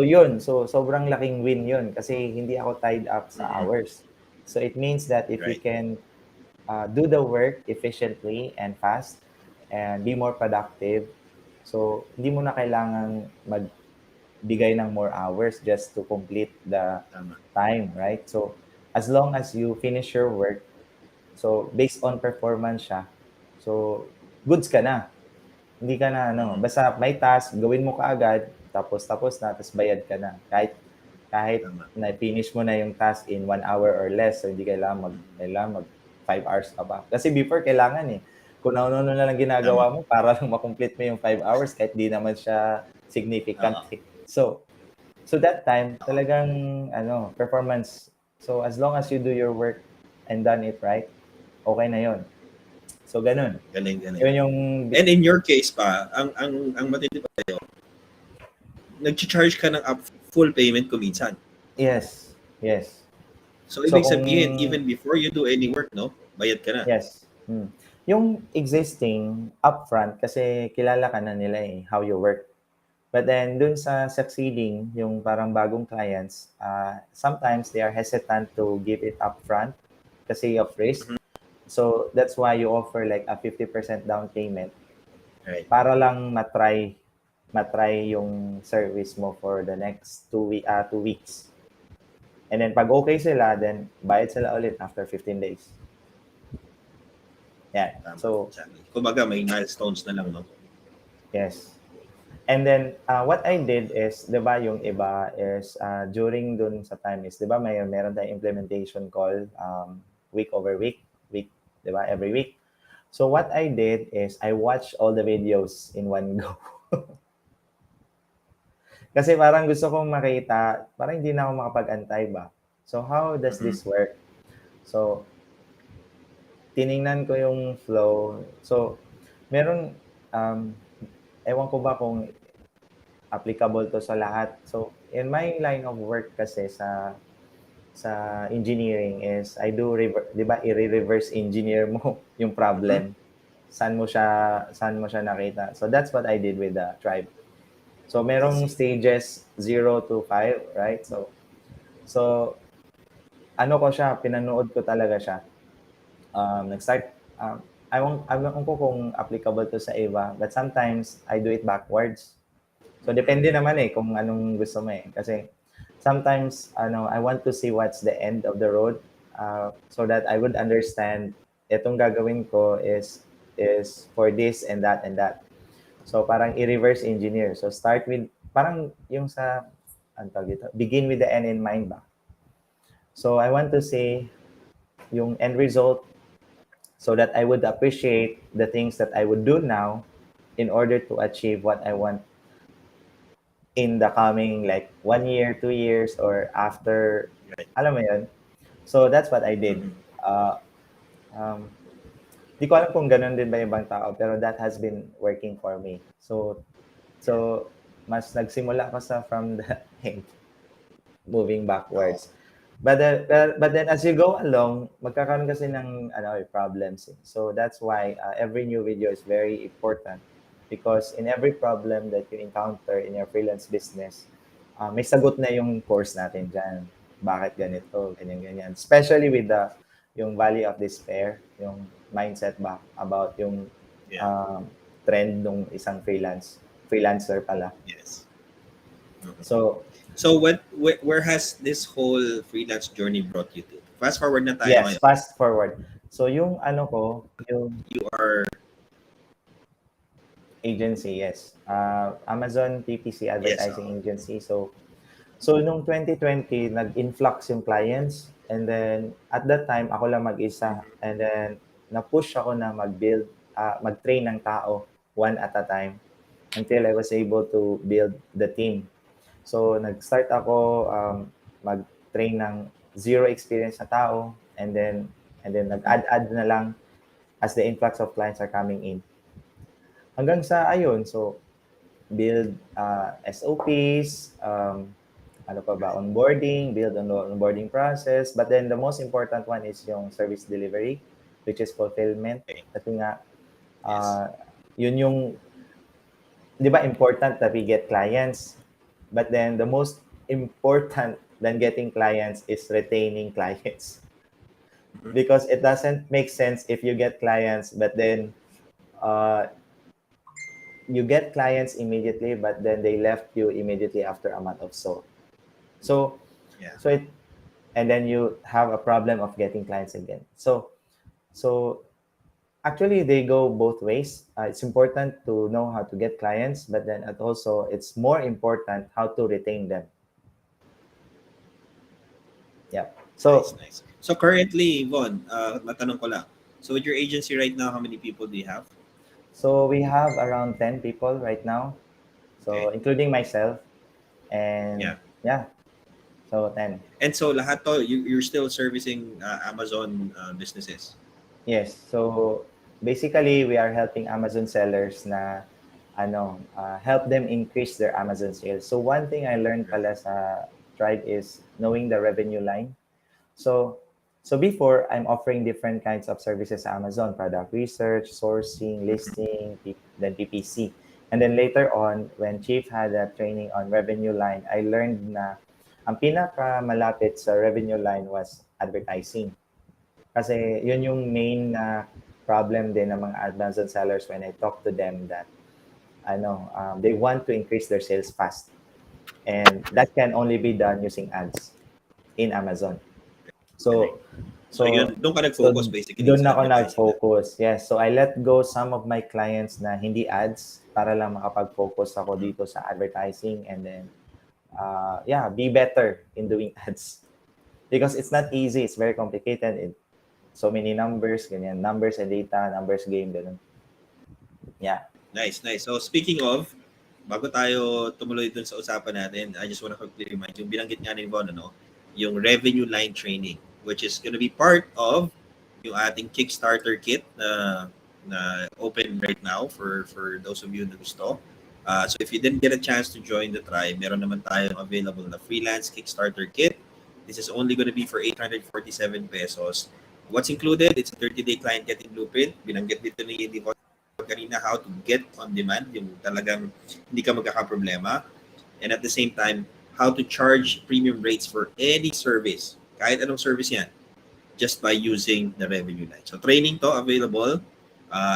[SPEAKER 2] yun, so sobrang laking win yun kasi hindi ako tied up sa hours. So it means that if you
[SPEAKER 1] Right.
[SPEAKER 2] can do the work efficiently and fast and be more productive, so hindi mo na kailangan magbigay ng more hours just to complete the
[SPEAKER 1] Tama.
[SPEAKER 2] time, right? So as long as you finish your work, so based on performance siya, so goods ka na. Hindi ka na basta may task, gawin mo kaagad, tapos na, tapos bayad ka na. Kahit
[SPEAKER 1] Tama.
[SPEAKER 2] na-finish mo na yung task in 1 hour or less, so hindi kailangan mag 5 hours ka pa. Kasi before, kailangan eh. Kung ano-ano na lang ginagawa mo para lang makomplete mo yung 5 hours kahit di naman siya significant.
[SPEAKER 1] Oo.
[SPEAKER 2] So that time, talagang performance. So as long as you do your work and done it right, okay na yon. So ganun.
[SPEAKER 1] Galing.
[SPEAKER 2] Yun yung
[SPEAKER 1] And in your case pa, ang matindi pa sa'yo, nag-charge ka ng full payment ko minsan.
[SPEAKER 2] yes.
[SPEAKER 1] So,
[SPEAKER 2] So
[SPEAKER 1] ibig sabihin, even before you do any work, no? Bayad ka na.
[SPEAKER 2] yes. Yung existing upfront kasi kilala ka na nila how you work. But then dun sa succeeding, yung parang bagong clients, sometimes they are hesitant to give it upfront kasi of risk. So that's why you offer like a 50% down payment
[SPEAKER 1] Right.
[SPEAKER 2] para lang matry yung service mo for the next 2 weeks. And then pag okay sila, then bayad sila ulit after 15 days. Yeah.
[SPEAKER 1] Tama.
[SPEAKER 2] So,
[SPEAKER 1] Exactly. Kumbaga, may milestones na lang, no?
[SPEAKER 2] yes. And then, what I did is, di ba, yung iba is, during dun sa time is, di ba, meron tayong implementation call week over week, di ba, every week. So what I did is, I watched all the videos in one go. Kasi parang gusto kong makita, parang hindi na ako makapag-antay ba? So how does this work? So, tiningnan ko yung flow. So, meron, ewan ko ba kung applicable to sa lahat. So, in my line of work kasi sa engineering is I do, di ba, i-reverse engineer mo yung problem. Saan mo siya nakita. So, that's what I did with the tribe. So, merong stages 0 to 5, right? So ano ko siya, pinanood ko talaga siya. Nag-start, ewan ko kung applicable to sa iba, but sometimes I do it backwards. So, depende naman kung anong gusto mo Kasi, sometimes, I want to see what's the end of the road so that I would understand itong gagawin ko is for this and that and that. So, parang i-reverse engineer. So, start with, parang yung sa, begin with the end in mind ba? So, I want to say yung end result so that I would appreciate the things that I would do now in order to achieve what I want in the coming like 1 year, 2 years, or after, alam mo yun? So, that's what I did. Di ko alam kung ganun din ba ibang tao, pero that has been working for me. So mas nagsimula ako from the end, moving backwards. But then as you go along, magkakaroon kasi ng problems. So that's why every new video is very important because in every problem that you encounter in your freelance business, may sagot na yung course natin dyan. Bakit ganito, ganyan. Especially with yung valley of despair, yung mindset ba about yung trend ng isang freelancer pala.
[SPEAKER 1] Yes.
[SPEAKER 2] So
[SPEAKER 1] where has this whole freelance journey brought you to? Fast forward na tayo
[SPEAKER 2] yes,
[SPEAKER 1] ngayon.
[SPEAKER 2] fast forward. So yung yung
[SPEAKER 1] you are
[SPEAKER 2] agency, yes. Amazon PPC advertising
[SPEAKER 1] yes,
[SPEAKER 2] agency. So nung 2020 nag-influx yung clients and then at that time ako lang mag-isa and then na-push ako na mag-train ng tao one at a time until I was able to build the team. So nag-start ako mag-train ng zero experience na tao, and then nag-add na lang as the influx of clients are coming in. Hanggang sa ayun, so build SOPs, ano pa ba, onboarding, build on the onboarding process. But then the most important one is yung service delivery, which is fulfillment.
[SPEAKER 1] Okay.
[SPEAKER 2] Kasi nga,
[SPEAKER 1] Yes.
[SPEAKER 2] yun yung, di ba, important that we get clients. But then the most important than getting clients is retaining clients.
[SPEAKER 1] Mhm.
[SPEAKER 2] Because it doesn't make sense if you get clients, but then uh, you get clients immediately, but then they left you immediately after a month or so. So,
[SPEAKER 1] Yeah.
[SPEAKER 2] so it, and then you have a problem of getting clients again. So actually they go both ways. It's important to know how to get clients, but then also it's more important how to retain them. Yeah.
[SPEAKER 1] Nice,
[SPEAKER 2] So
[SPEAKER 1] nice. So currently, Von, matanong ko lang. So with your agency right now, how many people do you have?
[SPEAKER 2] so we have around 10 people right now. So
[SPEAKER 1] Okay.
[SPEAKER 2] including myself, and
[SPEAKER 1] Yeah.
[SPEAKER 2] yeah, so 10.
[SPEAKER 1] And so lahat to, you're still servicing Amazon businesses.
[SPEAKER 2] Yes. So basically we are helping Amazon sellers na help them increase their Amazon sales. So one thing I learned
[SPEAKER 1] Right.
[SPEAKER 2] pala sa Tribe is knowing the revenue line. So so before I'm offering different kinds of services sa Amazon, product research, sourcing,
[SPEAKER 1] Mhm.
[SPEAKER 2] listing, then PPC. And then later on, when Chief had a training on revenue line, I learned na ang pinaka malapit sa revenue line was advertising. Kasi yun yung main na problem din ng mga Amazon sellers when I talk to them that they want to increase their sales fast. And
[SPEAKER 1] Right.
[SPEAKER 2] that can only be done using ads in Amazon.
[SPEAKER 1] Galing.
[SPEAKER 2] So
[SPEAKER 1] So yun,
[SPEAKER 2] so
[SPEAKER 1] doon ka
[SPEAKER 2] so
[SPEAKER 1] nag-focus basically
[SPEAKER 2] doon
[SPEAKER 1] sa
[SPEAKER 2] ako
[SPEAKER 1] advertising na.
[SPEAKER 2] nag-focus. Yes. So I let go some of my clients na hindi ads para lang makapag-focus ako
[SPEAKER 1] Mhm.
[SPEAKER 2] dito sa advertising, and then be better in doing ads. Because it's not easy, it's very complicated. So many numbers, ganyan, numbers and data, numbers game, ganun. Yeah.
[SPEAKER 1] Nice, nice. So speaking of, bago tayo tumuloy dun sa usapan natin, I just want to quickly remind yung binanggit nga ni Von, ano, yung revenue line training, which is going to be part of yung ating Kickstarter kit na open right now for those of you na gusto. So if you didn't get a chance to join the tribe, meron naman tayong available na freelance Kickstarter kit. This is only going to be for 847 pesos. What's included? It's a 30-day client getting blueprint. Binanggit dito ni Von kanina, how to get on demand, yung talagang hindi ka magkakaproblema. And at the same time, how to charge premium rates for any service. Kahit anong service yan, just by using the revenue line. So training to available.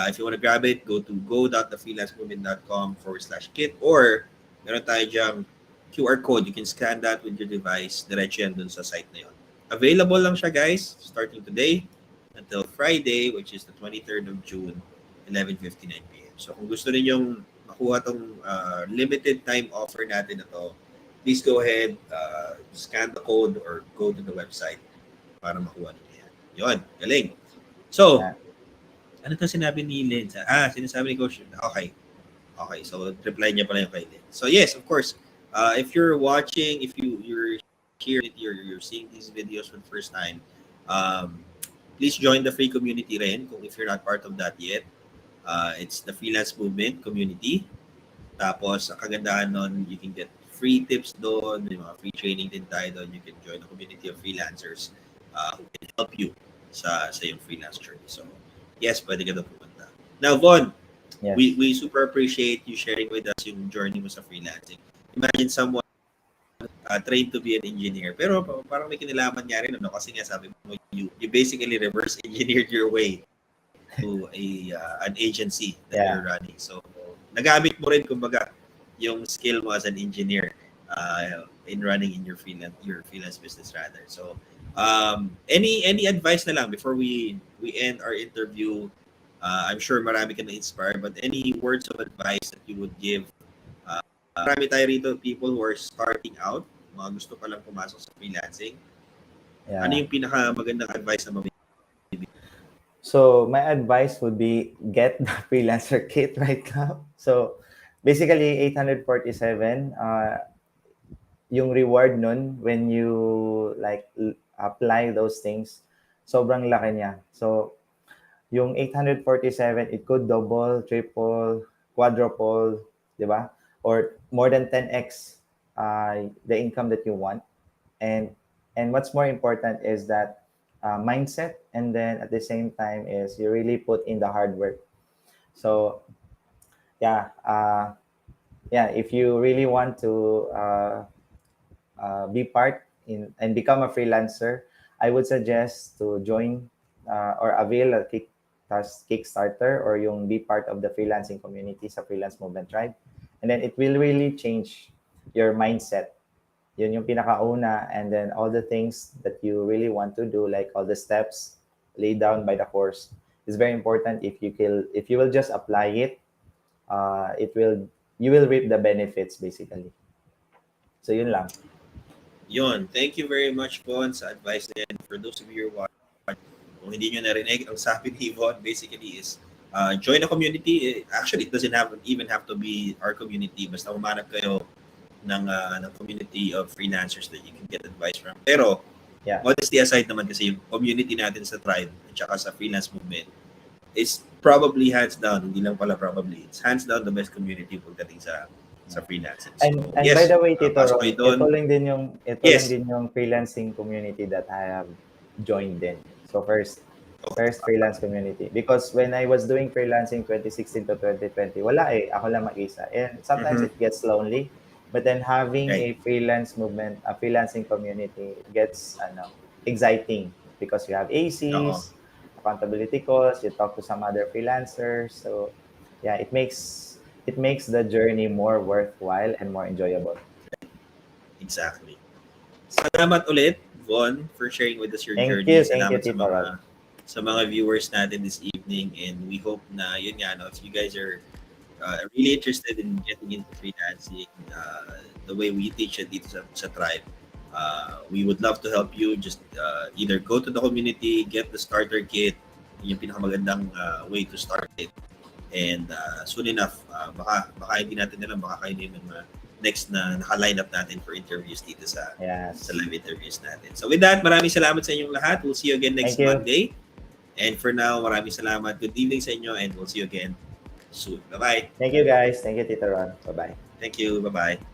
[SPEAKER 1] If you want to grab it, go to go.thefreelancemovement.com/kit, or meron tayo dyang QR code. You can scan that with your device. Diretso yan dun sa site na yun. Available lang siya, guys, starting today until Friday, which is the 23rd of June, 11:59 p.m. So kung gusto ninyong makuha tong limited time offer natin na to, please go ahead, scan the code or go to the website para makuha ninyo yan. Yun, galing. So,
[SPEAKER 2] Yeah.
[SPEAKER 1] ano to sinabi ni Lynn? Sinasabi ni Coach. Okay. Okay, so reply niya pala yung kay Lynn. So yes, of course, if you're watching, if you're here, or you're seeing these videos for the first time, um, please join the free community rin kung if you're not part of that yet. It's the freelance movement community. Tapos, ang kagandahan nun, you can get free tips doon, may mga free training din tayo doon. You can join a community of freelancers who can help you sa yung freelance journey. So, yes, pwede ka doon pumunta. Now, Von,
[SPEAKER 2] Yes.
[SPEAKER 1] we super appreciate you sharing with us yung journey mo sa freelancing. Imagine someone trained to be an engineer, pero parang may kinalaman nga rin, ano, kasi nga sabi mo, you basically reverse engineered your way to an agency that
[SPEAKER 2] Yeah.
[SPEAKER 1] you're running. So, nagamit mo rin kumbaga yung skill mo as an engineer in running in your freelance business rather. So, any advice na lang before we end our interview? I'm sure marami ka na inspire, but any words of advice that you would give? Marami tayo rito people who are starting out, mga gusto pa lang pumasok sa freelancing. Ano
[SPEAKER 2] Yeah.
[SPEAKER 1] yung pinaka magandang advice na mabibigay?
[SPEAKER 2] So my advice would be get the freelancer kit right now. So basically 847 yung reward nun when you like apply those things, sobrang laki niya. So, yung 847, it could double, triple, quadruple, di ba? Or more than 10x the income that you want. And what's more important is that mindset, and then at the same time is you really put in the hard work. So yeah, if you really want to be part in and become a freelancer, I would suggest to join or avail a Kickstarter or yung be part of the freelancing community sa Freelance Movement Tribe. And then it will really change your mindset. Yun yung pinakauna, and then all the things that you really want to do, like all the steps laid down by the course, is very important. If you will just apply it, you will reap the benefits basically. So yun lang.
[SPEAKER 1] Yun. Thank you very much, Von, sa advice na yan. For those of you who are watching, kung hindi nyo narinig, ang sabi ni Von basically is join a community. Actually, it doesn't even have to be our community. Basta humanap kayo ng community of freelancers that you can get advice from. Pero, modesty aside naman, kasi yung community natin sa Tribe at saka sa freelance movement is probably hands down, hindi lang pala probably, it's hands down the best community pagdating sa freelancing. So,
[SPEAKER 2] and yes, by the way, Tito Ron, ito lang din yung freelancing community that I have joined din. So first freelance community. Because when I was doing freelancing 2016 to 2020, wala ako lang mag-isa. And sometimes it gets lonely. But then having a freelance movement, a freelancing community gets exciting because you have ACs, accountability calls, you talk to some other freelancers. So yeah, it makes the journey more worthwhile and more enjoyable.
[SPEAKER 1] Exactly. Salamat ulit, Von, for sharing with us your journey.
[SPEAKER 2] Salamat
[SPEAKER 1] sa mga viewers natin this evening, and we hope na yun nga, if you guys are really interested in getting into freelancing the way we teach it dito sa Tribe, we would love to help you. Just either go to the community, get the starter kit, yung pinakamagandang way to start it. And soon enough, baka hindi natin alam, baka kayo din yung next na naka-line up natin for interviews dito sa live interviews natin. So with that, maraming salamat sa inyong lahat. We'll see you again next Monday. And for now, maraming salamat. Good evening sa inyo, and we'll see you again soon. Bye-bye.
[SPEAKER 2] Thank you, guys. Thank you, Tito Ron. Bye-bye.
[SPEAKER 1] Thank you. Bye-bye.